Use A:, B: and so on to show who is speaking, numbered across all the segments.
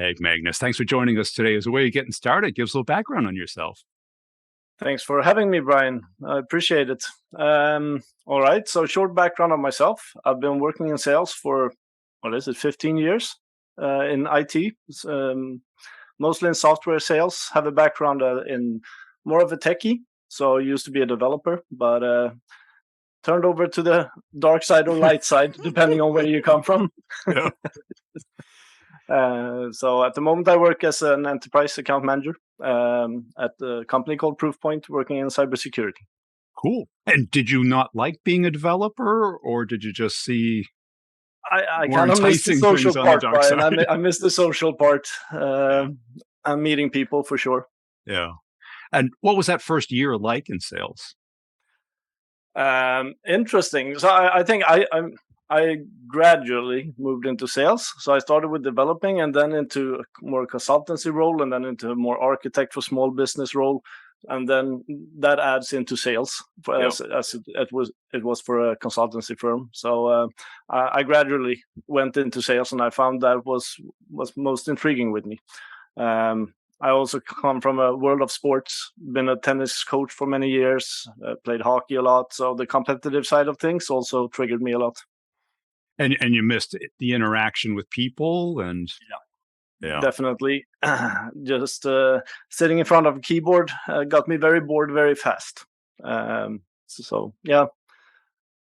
A: Hey, Magnus, thanks for joining us today. As a way of getting started, give us a little background on yourself.
B: Thanks for having me, Brian. I appreciate it. All right, so short background on myself. I've been working in sales for, 15 years in IT, mostly in software sales. Have a background in more of a techie. So I used to be a developer, but turned over to the dark side or light side, depending on where you come from.
A: Yeah.
B: So at the moment, I work as an enterprise account manager at a company called Proofpoint, working in cybersecurity.
A: Cool. And did you not like being a developer, or did you just see
B: I
A: more
B: kind of miss the
A: enticing
B: social
A: things on the
B: part,
A: dark
B: Brian.
A: side?
B: I miss the social part.
A: Yeah.
B: I'm meeting people for sure.
A: Yeah. And what was that first year like in sales?
B: Interesting. So I think I gradually moved into sales. So I started with developing, and then into a more consultancy role, and then into a more architect for small business role, and then that adds into sales
A: Yep.
B: as it was for a consultancy firm. So I gradually went into sales, and I found that was most intriguing with me. Um, I also come from a world of sports, been a tennis coach for many years, played hockey a lot. So the competitive side of things also triggered me a lot.
A: And you missed the interaction with people and yeah.
B: Definitely. Just sitting in front of a keyboard got me very bored very fast. So yeah,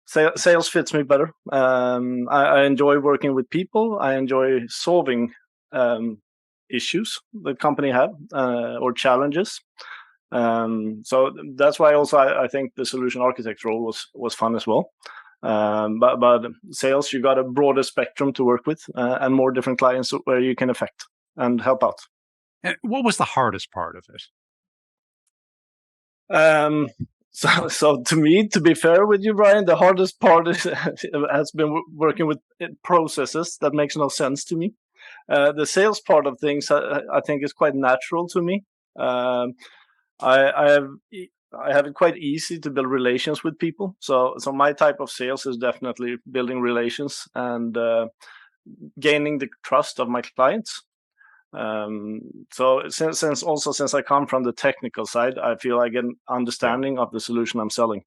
B: sales fits me better. I enjoy working with people. I enjoy solving issues the company have or challenges. So that's why also I think the solution architect role was fun as well. But sales, you got a broader spectrum to work with and more different clients where you can affect and help out.
A: And what was the hardest part of it?
B: So to me, to be fair with you, Brian, the hardest part has been working with processes that makes no sense to me. The sales part of things, I think, is quite natural to me. Um, I have it quite easy to build relations with people. So my type of sales is definitely building relations and gaining the trust of my clients. So since I come from the technical side, I feel I get an understanding of the solution I'm selling.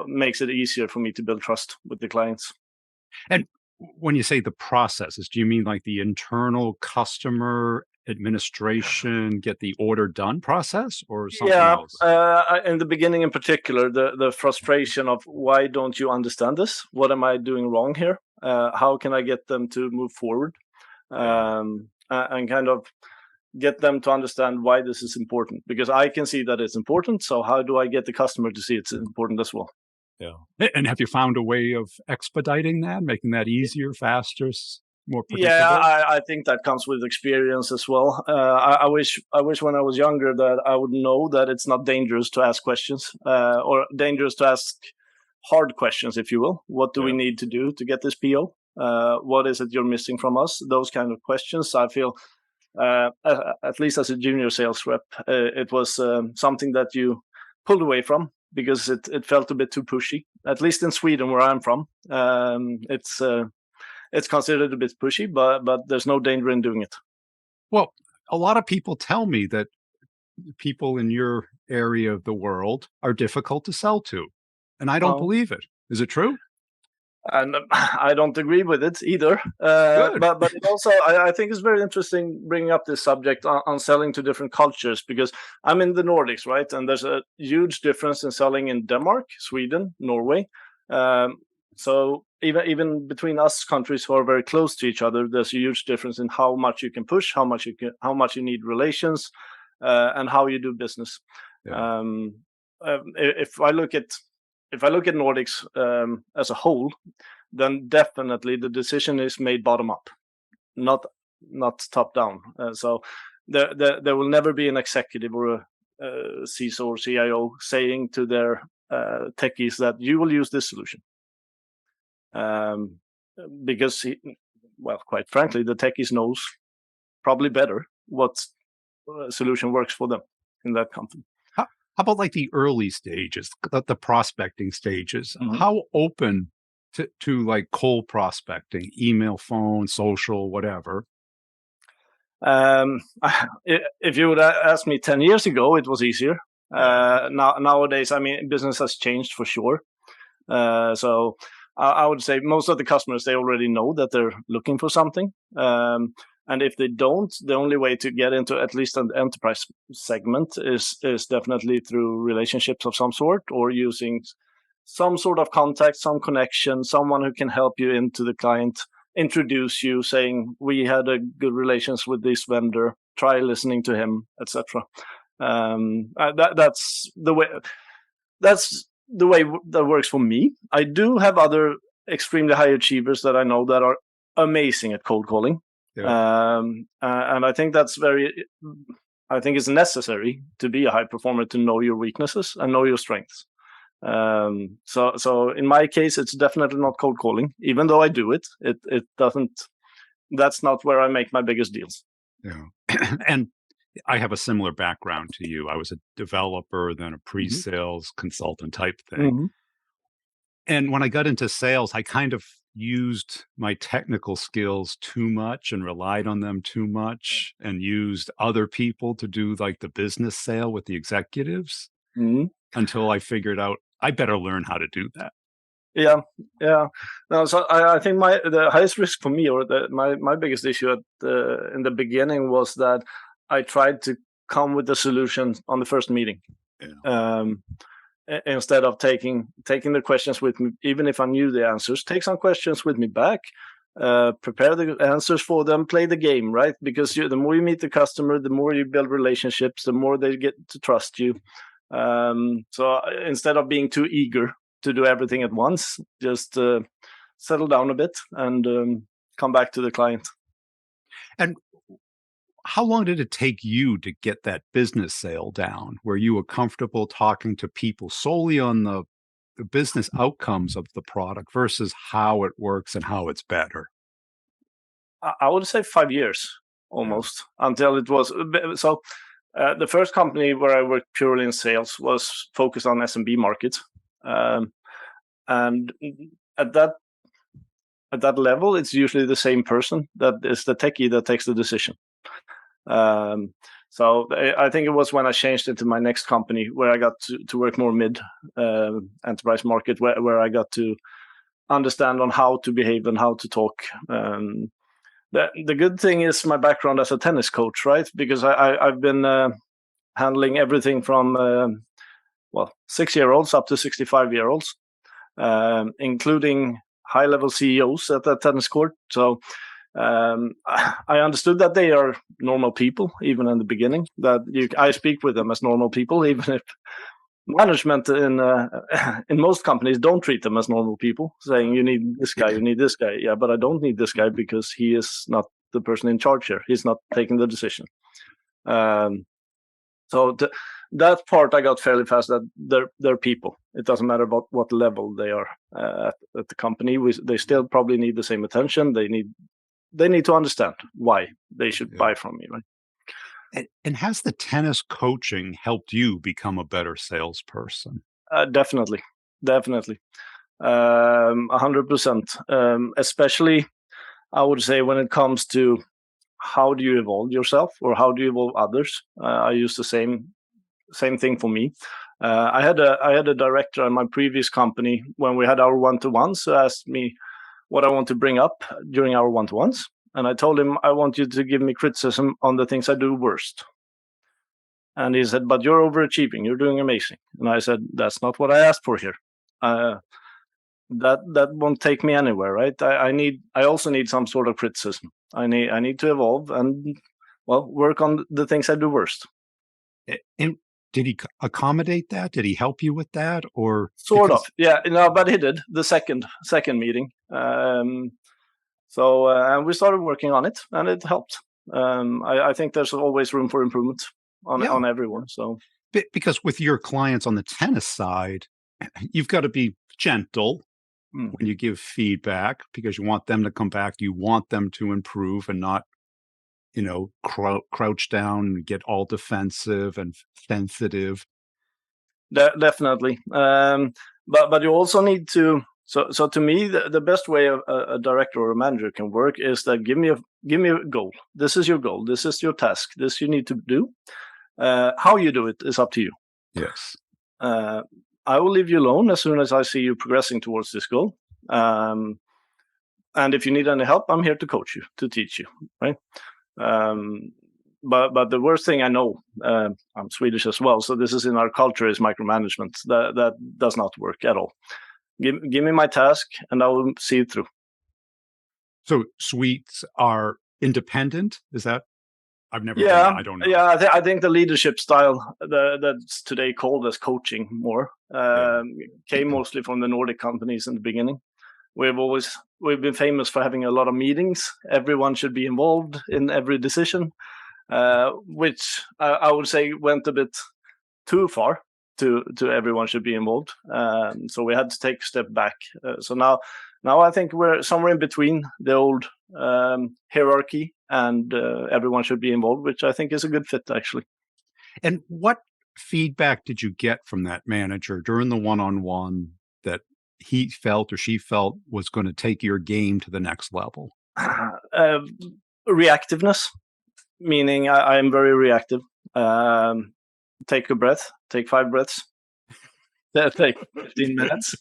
B: Makes it easier for me to build trust with the clients.
A: And when you say the processes, do you mean like the internal customer administration, get the order done process, or something
B: Yeah,
A: else?
B: in the beginning, in particular, the frustration of why don't you understand this? What am I doing wrong here? How can I get them to move forward? And kind of get them to understand why this is important, because I can see that it's important. So how do I get the customer to see it's important as well?
A: Yeah. And have you found a way of expediting that, making that easier, faster, more
B: Yeah,
A: predictable?
B: I think that comes with experience as well. I wish when I was younger that I would know that it's not dangerous to ask questions or dangerous to ask hard questions, if you will. What do we need to do to get this PO? What is it you're missing from us? Those kind of questions. I feel, at least as a junior sales rep, it was something that you pulled away from because it felt a bit too pushy. At least in Sweden, where I'm from, it's considered a bit pushy, but there's no danger in doing it.
A: Well, a lot of people tell me that people in your area of the world are difficult to sell to, and I don't
B: Well,
A: believe it. Is it true?
B: and I don't agree with it either.
A: Good.
B: But it also, I think it's very interesting bringing up this subject on selling to different cultures, because I'm in the Nordics, right? And there's a huge difference in selling in Denmark, Sweden, Norway. So even between us countries who are very close to each other, there's a huge difference in how much you can push, how much you need relations, and how you do business.
A: Yeah.
B: If I look at Nordics as a whole, then definitely the decision is made bottom up, not top down. So there will never be an executive or a CISO or CIO saying to their techies that you will use this solution. Because quite frankly, the techies knows probably better what solution works for them in that company.
A: How about like the early stages, the prospecting stages?
B: Mhm.
A: How open to like cold prospecting, email, phone, social, whatever?
B: If you would ask me 10 years ago, it was easier. Nowadays, I mean, business has changed for sure. So I would say most of the customers, they already know that they're looking for something. And if they don't, the only way to get into at least an enterprise segment is definitely through relationships of some sort, or using some sort of contact, some connection, someone who can help you into the client, introduce you, saying we had a good relations with this vendor, try listening to him, etc. That's the way. That's the way that works for me. I do have other extremely high achievers that I know that are amazing at cold calling. And I think that's I think it's necessary to be a high performer to know your weaknesses and know your strengths. So in my case, it's definitely not cold calling. Even though I do it, it doesn't. That's not where I make my biggest deals.
A: Yeah. And I have a similar background to you. I was a developer, then a pre-sales consultant type thing. And when I got into sales, I kind of used my technical skills too much and relied on them too much, and used other people to do like the business sale with the executives until I figured out I better learn how to do that.
B: Yeah. No, so I think the highest risk for me, or my biggest issue in the beginning, was that I tried to come with the solution on the first meeting. Instead of taking the questions with me, even if I knew the answers, take some questions with me back, prepare the answers for them, play the game, right? Because the more you meet the customer, the more you build relationships, the more they get to trust you. So instead of being too eager to do everything at once, just settle down a bit and come back to the client.
A: And how long did it take you to get that business sale down, where you were comfortable talking to people solely on the business outcomes of the product versus how it works and how it's better?
B: I would say 5 years almost, until it was so. The first company where I worked purely in sales was focused on SMB markets, and at that level, it's usually the same person that is the techie that takes the decision. So I think it was when I changed into my next company where I got to work more mid enterprise market, where I got to understand on how to behave and how to talk. The good thing is my background as a tennis coach, right? Because I've been handling everything from 6-year-olds up to 65-year-olds, including high-level CEOs at that tennis court. So I understood that they are normal people, even in the beginning. That I speak with them as normal people, even if management in most companies don't treat them as normal people, saying you need this guy, you need this guy. Yeah, but I don't need this guy because he is not the person in charge here. He's not taking the decision. So that part I got fairly fast. That they're people. It doesn't matter about what level they are at the company. They still probably need the same attention. They need to understand why they should buy from me, right?
A: And has the tennis coaching helped you become a better salesperson?
B: Definitely. 100%. Especially, I would say, when it comes to how do you evolve yourself or how do you evolve others. I use the same thing for me. I had a director in my previous company when we had our one-to-ones, who asked me what I want to bring up during our one-to-ones. And I told him, I want you to give me criticism on the things I do worst. And he said, but you're overachieving. You're doing amazing. And I said, that's not what I asked for here. That won't take me anywhere, right? I also need some sort of criticism. I need to evolve and, work on the things I do worst.
A: And did he accommodate that? Did he help you with that, or
B: sort of? Yeah, no, but he did the second meeting. So and we started working on it, and it helped. I think there's always room for improvement on everyone. So
A: because with your clients on the tennis side, you've got to be gentle when you give feedback, because you want them to come back. You want them to improve and not, crouch down and get all defensive and sensitive.
B: Definitely. But you also need to. So to me, the best way a director or a manager can work is that give me give me a goal. This is your goal. This is your task. This you need to do. How you do it is up to you.
A: Yes.
B: I will leave you alone as soon as I see you progressing towards this goal. And if you need any help, I'm here to coach you, to teach you, right? But the worst thing I know, I'm Swedish as well, so this is in our culture, is micromanagement. That does not work at all. Give me my task, and I will see it through.
A: So Swedes are independent? Is that? I've never been. I don't know.
B: Yeah, I think the leadership style that's today called as coaching more came mostly from the Nordic companies in the beginning. We've been famous for having a lot of meetings. Everyone should be involved in every decision, which I would say went a bit too far. To everyone should be involved. So we had to take a step back. So now I think we're somewhere in between the old hierarchy and everyone should be involved, which I think is a good fit, actually.
A: And what feedback did you get from that manager during the one-on-one that he felt or she felt was going to take your game to the next level?
B: Reactiveness, meaning I am very reactive. Take a breath, take 5 breaths, take 15 minutes.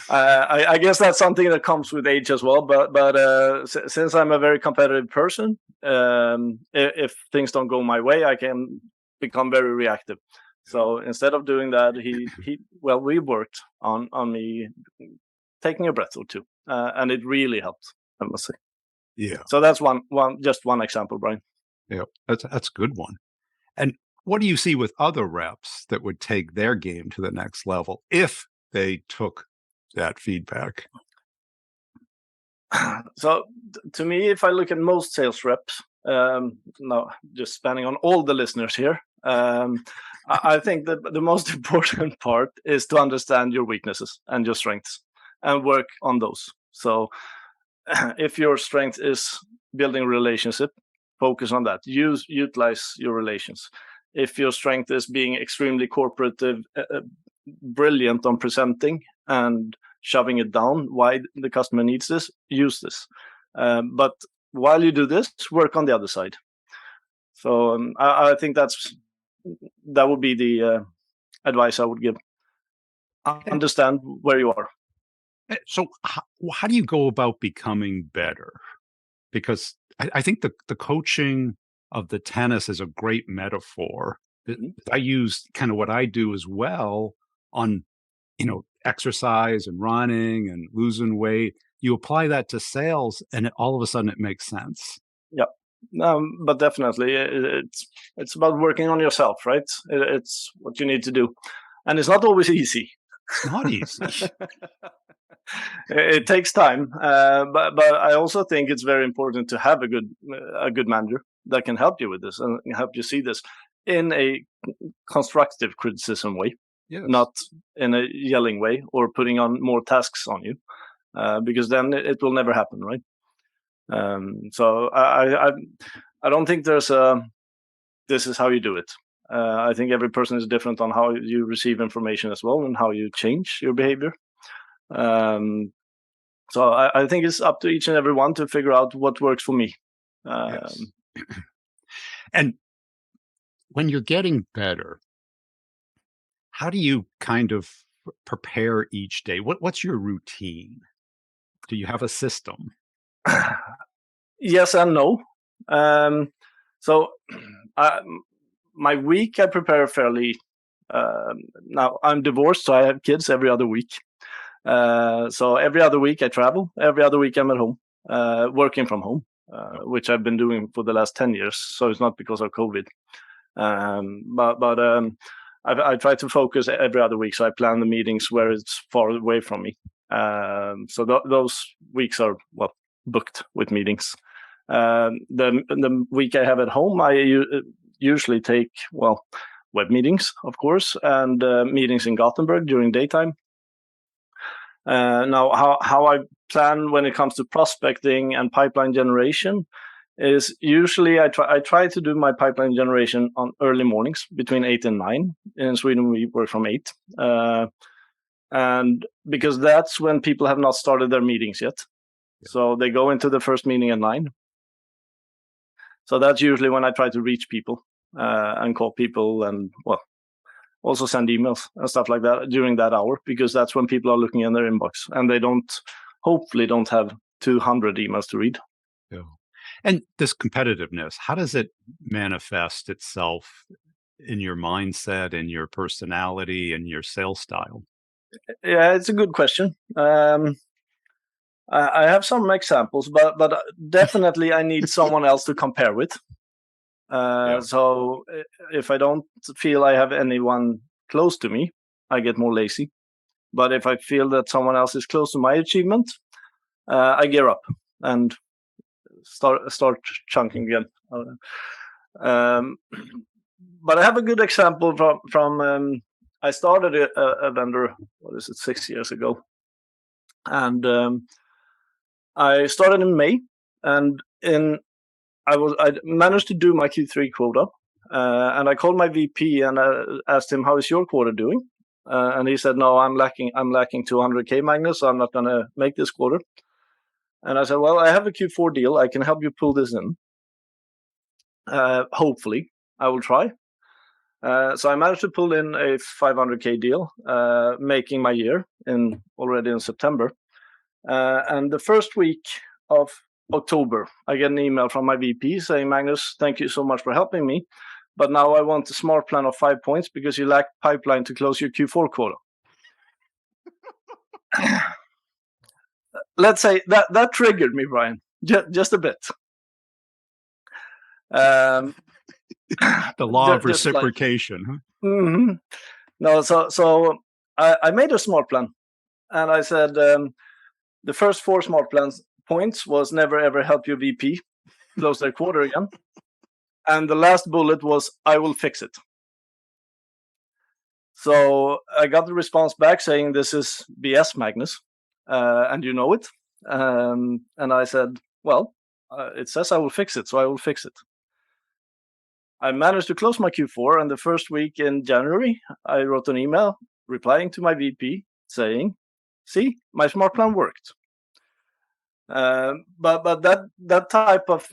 B: I guess that's something that comes with age as well. But since I'm a very competitive person, if things don't go my way, I can become very reactive. So instead of doing that, we worked on me taking a breath or two, and it really helped, I must say.
A: Yeah.
B: So that's just one example, Brian.
A: Yeah, that's a good one. And what do you see with other reps that would take their game to the next level if they took that feedback?
B: So to me, if I look at most sales reps, now just spanning on all the listeners here, I think that the most important part is to understand your weaknesses and your strengths and work on those. So if your strength is building a relationship, focus on that. Utilize your relations. If your strength is being extremely corporative, brilliant on presenting and shoving it down, why the customer needs this, use this. But while you do this, work on the other side. So I think that would be the advice I would give. Understand where you are.
A: So how do you go about becoming better? Because I think the coaching of the tennis is a great metaphor. I use kind of what I do as well on, exercise and running and losing weight. You apply that to sales and all of a sudden it makes sense.
B: Yeah. But definitely it's about working on yourself, right? It's what you need to do. And it's not always easy.
A: It's not easy.
B: It takes time, but I also think it's very important to have a good manager that can help you with this and help you see this in a constructive criticism way, not in a yelling way or putting on more tasks on you, because then it will never happen, right? So I don't think there's this is how you do it. I think every person is different on how you receive information as well and how you change your behavior. So I think it's up to each and every one to figure out what works for me.
A: Yes. And when you're getting better, how do you kind of prepare each day? What's your routine? Do you have a system?
B: Yes and no. So my week I prepare fairly. Now I'm divorced, so I have kids every other week. So every other week I travel. Every other week I'm at home, working from home, which I've been doing for the last 10 years. So it's not because of COVID. But I try to focus every other week. So I plan the meetings where it's far away from me. So those weeks are booked with meetings. The week I have at home, I usually take web meetings, of course, and meetings in Gothenburg during daytime. Now, how I plan when it comes to prospecting and pipeline generation is usually I try to do my pipeline generation on early mornings between 8 and 9. In Sweden, we work from 8. And because that's when people have not started their meetings yet. So they go into the first meeting at 9. So that's usually when I try to reach people and call people and, well, also send emails and stuff like that during that hour, because that's when people are looking in their inbox and they hopefully don't have 200 emails to read.
A: Yeah. And this competitiveness, how does it manifest itself in your mindset, in your personality, and your sales style?
B: Yeah, it's a good question. I have some examples, but definitely I need someone else to compare with. So if I don't feel I have anyone close to me, I get more lazy. But if I feel that someone else is close to my achievement, I gear up and start chunking again. But I have a good example from I started a vendor, 6 years ago, and I started in May, and I managed to do my Q3 quota, and I called my VP and I asked him, "How is your quota doing?" And he said, "No, I'm lacking 200K, Magnus, so I'm not going to make this quarter." And I said, "Well, I have a Q4 deal. I can help you pull this in. Hopefully, I will try." So I managed to pull in a 500K deal, making my year already in September. And the first week of October, I get an email from my VP saying, "Magnus, thank you so much for helping me, but now I want a smart plan of 5 points because you lack pipeline to close your Q4 quota." Let's say that triggered me, Brian, just a bit.
A: The law of reciprocation.
B: Mm-hmm. No, so I made a smart plan, and I said the first 4 smart plans points was never ever help your VP close their quarter again, and the last bullet was I will fix it. So I got the response back saying this is BS, Magnus, and you know it. And I said, well, it says I will fix it, so I will fix it. I managed to close my Q4, and the first week in January, I wrote an email replying to my VP saying, "See, my smart plan worked." But that type of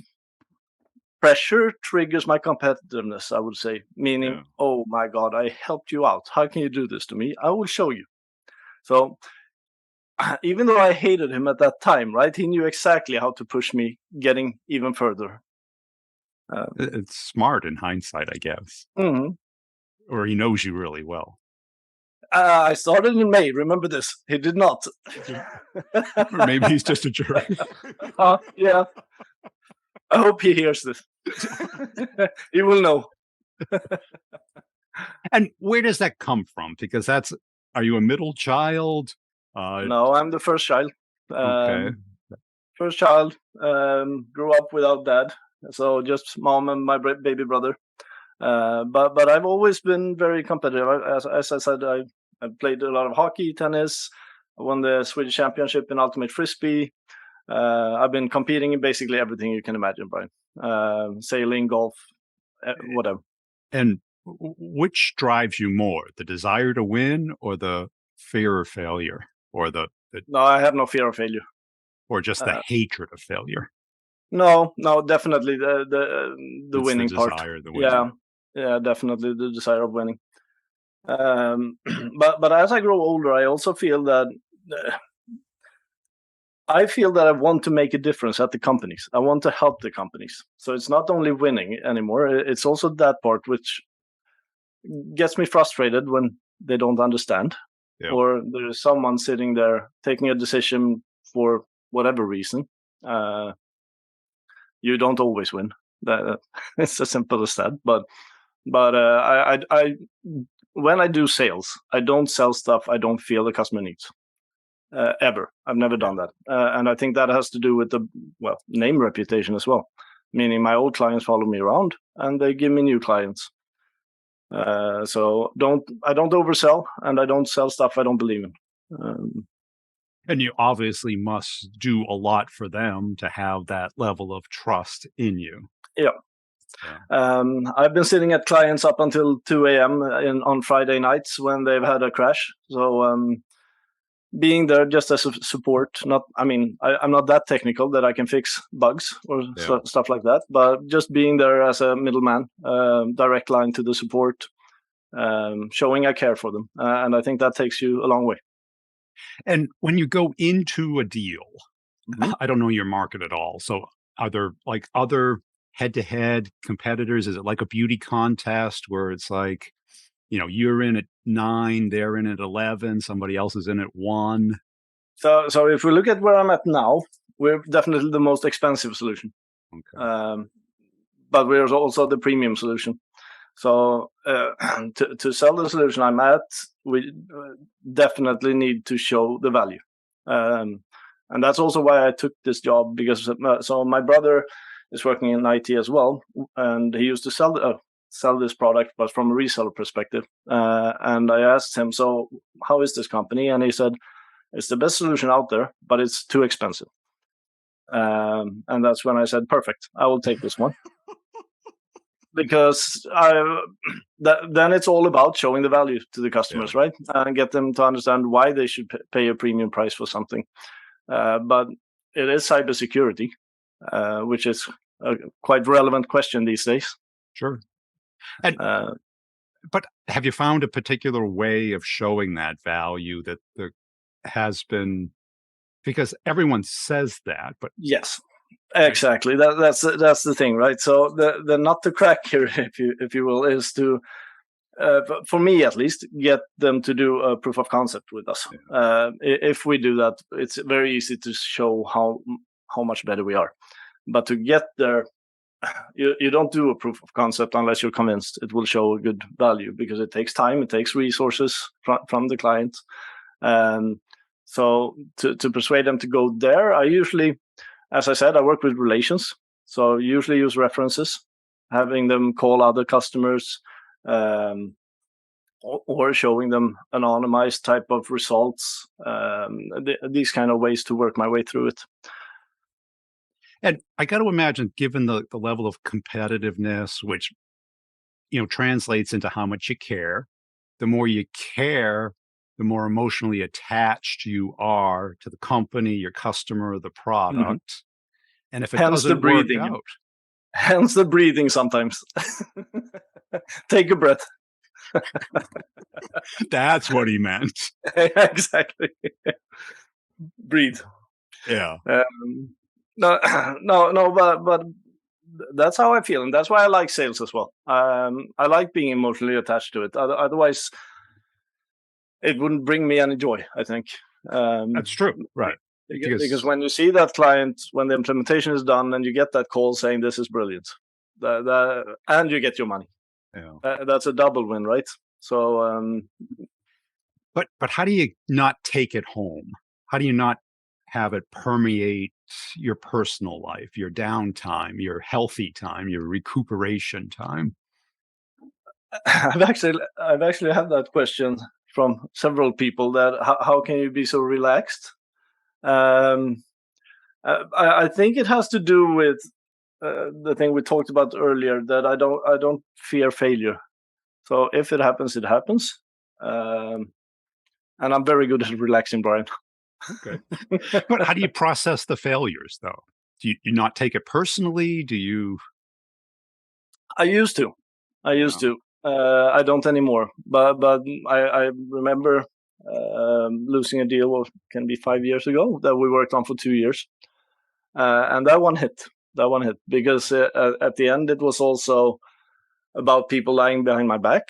B: pressure triggers my competitiveness, I would say, meaning, oh my God, I helped you out. How can you do this to me? I will show you. So even though I hated him at that time, right, he knew exactly how to push me getting even further.
A: It's smart in hindsight, I guess.
B: Mm-hmm.
A: Or he knows you really well.
B: I started in May. Remember this. He did not.
A: Or maybe he's just a jerk.
B: Yeah. I hope he hears this. He will know.
A: And where does that come from? Because are you a middle child?
B: No, I'm the first child.
A: Okay.
B: First child. Grew up without dad. So just mom and my baby brother. But I've always been very competitive. As I said, I played a lot of hockey, tennis. I won the Swedish championship in ultimate frisbee. I've been competing in basically everything you can imagine, Brian. Sailing, golf, whatever.
A: And which drives you more, the desire to win or the fear of failure, or
B: No, I have no fear of failure,
A: or just the hatred of failure?
B: No, definitely the
A: it's
B: winning
A: the
B: part.
A: Desire, the winning.
B: Yeah, definitely the desire of winning. But as I grow older, I also feel that I want to make a difference at the companies. I want to help the companies. So it's not only winning anymore. It's also that part which gets me frustrated when they don't understand, or there is someone sitting there taking a decision for whatever reason. You don't always win. It's as simple as that. But I when I do sales, I don't sell stuff I don't feel the customer needs. Ever. I've never done that. And I think that has to do with the name reputation as well. Meaning my old clients follow me around and they give me new clients. So I don't oversell, and I don't sell stuff I don't believe in.
A: And you obviously must do a lot for them to have that level of trust in you.
B: Yeah. I've been sitting at clients up until 2 a.m. on Friday nights when they've had a crash. So being there just as a support. I'm not that technical that I can fix bugs or stuff like that, but just being there as a middleman, direct line to the support, showing I care for them. And I think that takes you a long way.
A: And when you go into a deal, I don't know your market at all. So are there like other head-to-head competitors? Is it like a beauty contest where it's like, you're in at 9, they're in at 11, somebody else is in at 1?
B: So if we look at where I'm at now, we're definitely the most expensive solution.
A: Okay.
B: But we're also the premium solution. So to sell the solution I'm at, we definitely need to show the value. And that's also why I took this job, because so my brother is working in IT as well, and he used to sell this product, but from a reseller perspective. And I asked him, so how is this company? And he said, it's the best solution out there, but it's too expensive. And that's when I said, perfect, I will take this one. Because then it's all about showing the value to the customers, right? And get them to understand why they should pay a premium price for something. But it is cybersecurity, which is a quite relevant question these days.
A: Sure. And, but have you found a particular way of showing that value that there has been? Because everyone says that, but
B: yes, exactly. That's the thing, right? So the nut to crack here, if you will, is to for me at least, get them to do a proof of concept with us. If we do that, it's very easy to show how much better we are. But to get there, you don't do a proof of concept unless you're convinced it will show a good value, because it takes time, it takes resources from the client. So to persuade them to go there, I usually, as I said, I work with relations. So usually use references, having them call other customers, or showing them anonymized type of results. These kind of ways to work my way through it.
A: And I got to imagine, given the level of competitiveness, which translates into how much you care, the more you care, the more emotionally attached you are to the company, your customer, the product. And if it doesn't work out,
B: hence the breathing sometimes. Take a breath.
A: That's what he meant.
B: Exactly. Breathe.
A: Yeah.
B: No, but that's how I feel, and that's why I like sales as well. I like being emotionally attached to it. Otherwise, it wouldn't bring me any joy, I think.
A: That's true, right?
B: Because when you see that client, when the implementation is done, and you get that call saying this is brilliant, and you get your money, that's a double win, right? So,
A: but how do you not take it home? How do you not have it permeate your personal life, your downtime, your healthy time, your recuperation time?
B: I've actually had that question from several people, that how can you be so relaxed? I think it has to do with the thing we talked about earlier, that I don't fear failure. So if it happens, it happens. And I'm very good at relaxing, Brian.
A: Okay. But how do you process the failures, though? Do you not take it personally? Do you?
B: I used to. I don't anymore. But I remember losing a deal, what can be 5 years ago, that we worked on for 2 years, and that one hit. Because at the end it was also about people lying behind my back,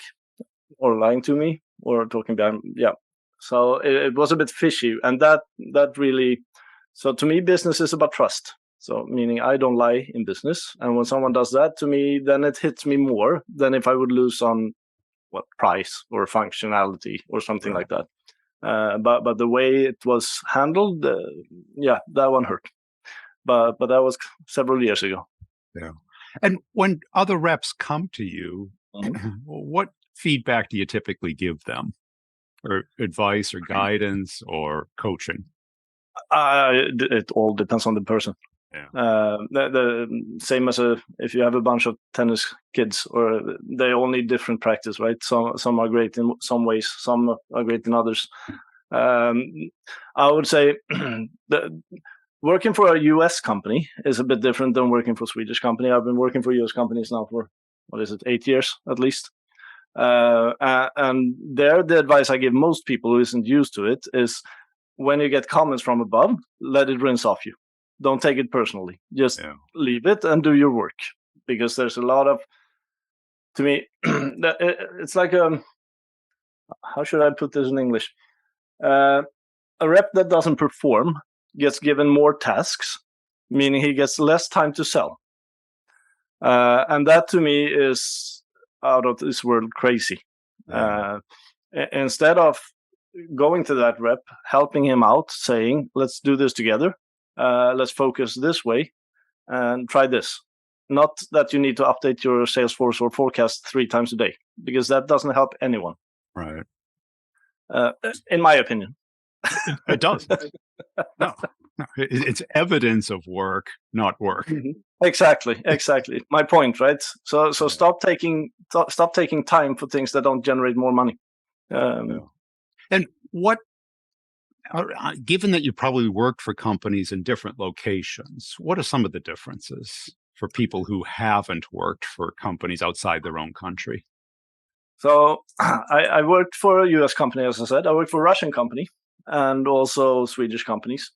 B: or lying to me, or talking behind. Yeah. So it was a bit fishy, and that really. So to me, business is about trust. So meaning I don't lie in business, and when someone does that to me, then it hits me more than if I would lose on price or functionality or something like that. But the way it was handled, that one hurt. But that was several years ago.
A: Yeah. And when other reps come to you, what feedback do you typically give them, or advice, or guidance, or coaching?
B: It all depends on the person.
A: Yeah.
B: The same as if you have a bunch of tennis kids, or they all need different practice, right? Some are great in some ways, some are great in others. I would say working for a US company is a bit different than working for a Swedish company. I've been working for US companies now for, 8 years at least. And there, the advice I give most people who isn't used to it is when you get comments from above, let it rinse off you. Don't take it personally. Just leave it and do your work. Because there's a lot of, to me, it's like how should I put this in English? A rep that doesn't perform gets given more tasks, meaning he gets less time to sell. And that to me is out of this world crazy. Instead of going to that rep, helping him out, saying, let's do this together, let's focus this way and try this. Not that you need to update your Salesforce or forecast 3 times a day, because that doesn't help anyone.
A: Right.
B: In my opinion.
A: It does. No, it's evidence of work, not work.
B: Exactly. My point, right? So stop taking time for things that don't generate more money.
A: And what, given that you probably worked for companies in different locations, what are some of the differences for people who haven't worked for companies outside their own country?
B: So I worked for a US company, as I said. I worked for a Russian company and also Swedish companies.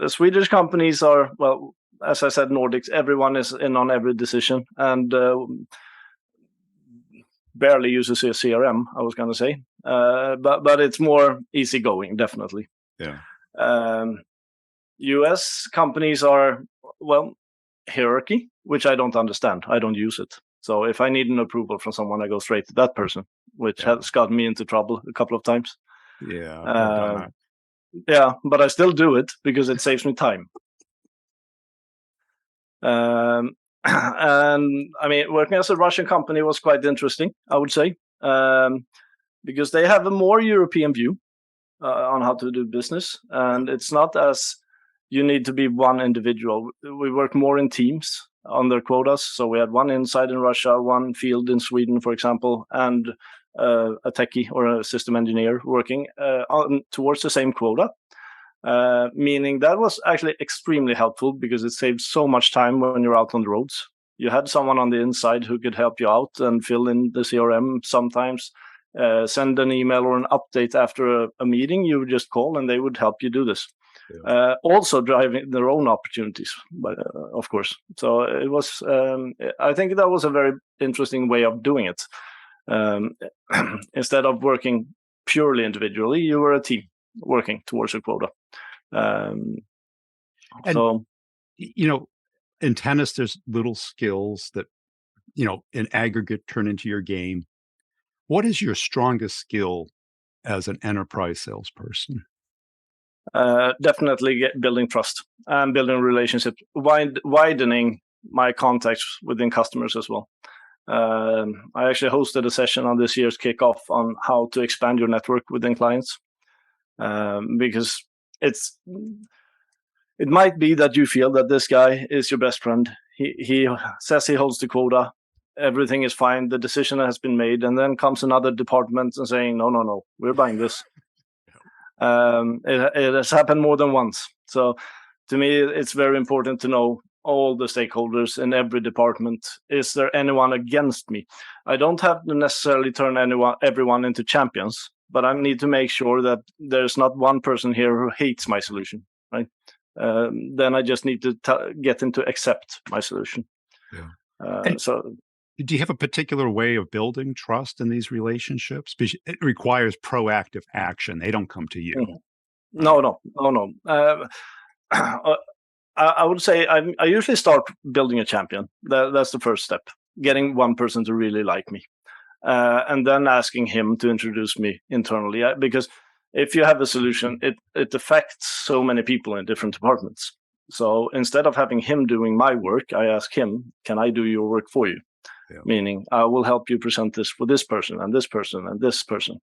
B: Swedish companies are, well, as I said, Nordics. Everyone is in on every decision and barely uses a CRM, I was going to say. But it's more easygoing, definitely. US companies are, well, hierarchy, which I don't understand. I don't use it. So if I need an approval from someone, I go straight to that person, which has gotten me into trouble a couple of times. Yeah, but I still do it because it saves me time. And I mean, working as a Russian company was quite interesting, I would say, because they have a more European view on how to do business. And it's not as you need to be one individual. We work more in teams on their quotas. So we had one inside in Russia, one field in Sweden, for example, and a techie or a system engineer working towards the same quota. Meaning that was actually extremely helpful because it saved so much time when you're out on the roads. You had someone on the inside who could help you out and fill in the CRM sometimes, send an email or an update after a meeting. You would just call and they would help you do this. Also driving their own opportunities, of course. So it was, I think that was a very interesting way of doing it. Instead of working purely individually, you were a team working towards a quota. So,
A: you know, in tennis, there's little skills that, you know, in aggregate turn into your game. What is your strongest skill as an enterprise salesperson?
B: Definitely building trust and building relationships, widening my contacts within customers as well. I actually hosted a session on this year's kickoff on how to expand your network within clients. Because it might be that you feel that this guy is your best friend. He says he holds the quota. Everything is fine. The decision has been made. And then comes another department and saying, no, we're buying this. It has happened more than once. So to me, it's very important to know all the stakeholders in every department. Is there anyone against me? I don't have to necessarily turn everyone into champions, but I need to make sure that there's not one person here who hates my solution, right? Then I just need to get them to accept my solution. So,
A: do you have a particular way of building trust in these relationships? Because it requires proactive action. They don't come to you.
B: No. I would say I usually start building a champion. That's the first step, getting one person to really like me. And then asking him to introduce me internally. Because if you have a solution, it affects so many people in different departments. So instead of having him doing my work, I ask him, can I do your work for you? Meaning, I will help you present this for this person and this person and this person.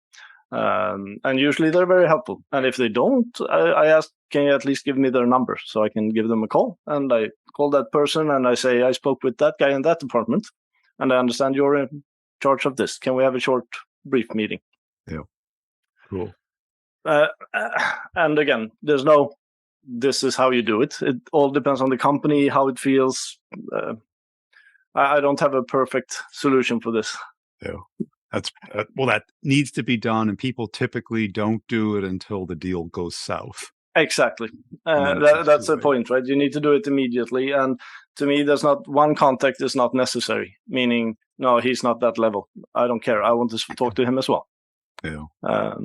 B: And usually they're very helpful. And if they don't, I ask, can you at least give me their number so I can give them a call? And I call that person and I say, I spoke with that guy in that department and I understand you're in charge of this. Can we have a short, brief meeting?
A: Cool.
B: And again, there's no, this is how you do it. It all depends on the company, how it feels. I don't have a perfect solution for this.
A: Yeah. That needs to be done, and people typically don't do it until the deal goes south.
B: Exactly. That's the point, right? You need to do it immediately. And to me, there's not one contact is not necessary, meaning, no, he's not that level. I don't care. I want to talk to him as well.
A: Yeah.
B: I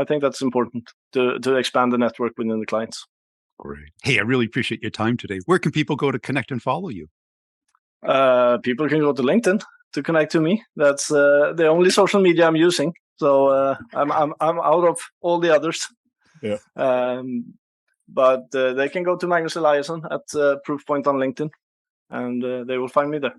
B: think that's important to expand the network within the clients.
A: Great. Hey, I really appreciate your time today. Where can people go to connect and follow you?
B: People can go to LinkedIn to connect to me. That's the only social media I'm using. So I'm out of all the others.
A: Yeah.
B: But they can go to Magnus Eliasson at Proofpoint on LinkedIn, and they will find me there.